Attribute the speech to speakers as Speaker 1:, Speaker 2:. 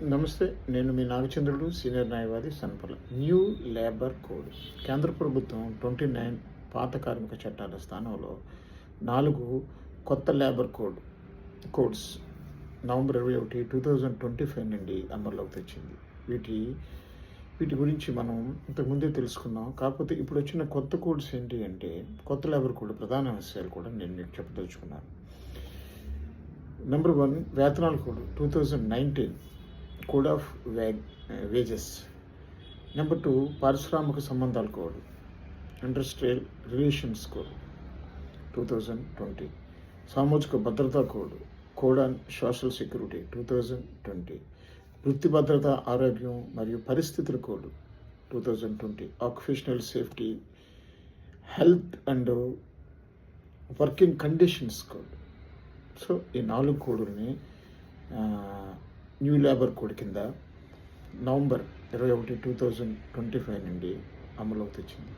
Speaker 1: నమస్తే. నేను మీ నాగచంద్రుడు, సీనియర్ న్యాయవాది, సన్పల్ల. New labour code. కేంద్ర ప్రభుత్వం 29 పాత కార్మిక చట్టాల స్థానంలో 4 కొత్త లేబర్ కోడ్స్ నవంబర్ 21, 2025 నుండి అమల్లోకి తెచ్చింది. వీటి గురించి మనం ఇంతకుముందే తెలుసుకున్నాం. కాకపోతే ఇప్పుడు వచ్చిన కొత్త కోడ్స్ ఏంటి అంటే, కొత్త లేబర్ కోడ్ ప్రధాన విషయాలు కూడా నేను మీకు చెప్పదలుచుకున్నాను. నెంబర్ 1, వేతనాల code 2019 code of wages. Number 2, పారిశ్రామిక సంబంధాల కోడ్, ఇండస్ట్రియల్ రిలేషన్స్ కోడ్ 2020. సామాజిక భద్రతా కోడ్ ఆన్ సోషల్ సెక్యూరిటీ 2020. వృత్తి భద్రత, ఆరోగ్యం మరియు పరిస్థితుల code 2020. Occupational safety, health and working conditions code. So ఈ 4 కోడుల్ని న్యూ లేబర్ కోడ్ కింద నవంబర్ 21, 2025 నుండి అమలులోకి తెచ్చింది.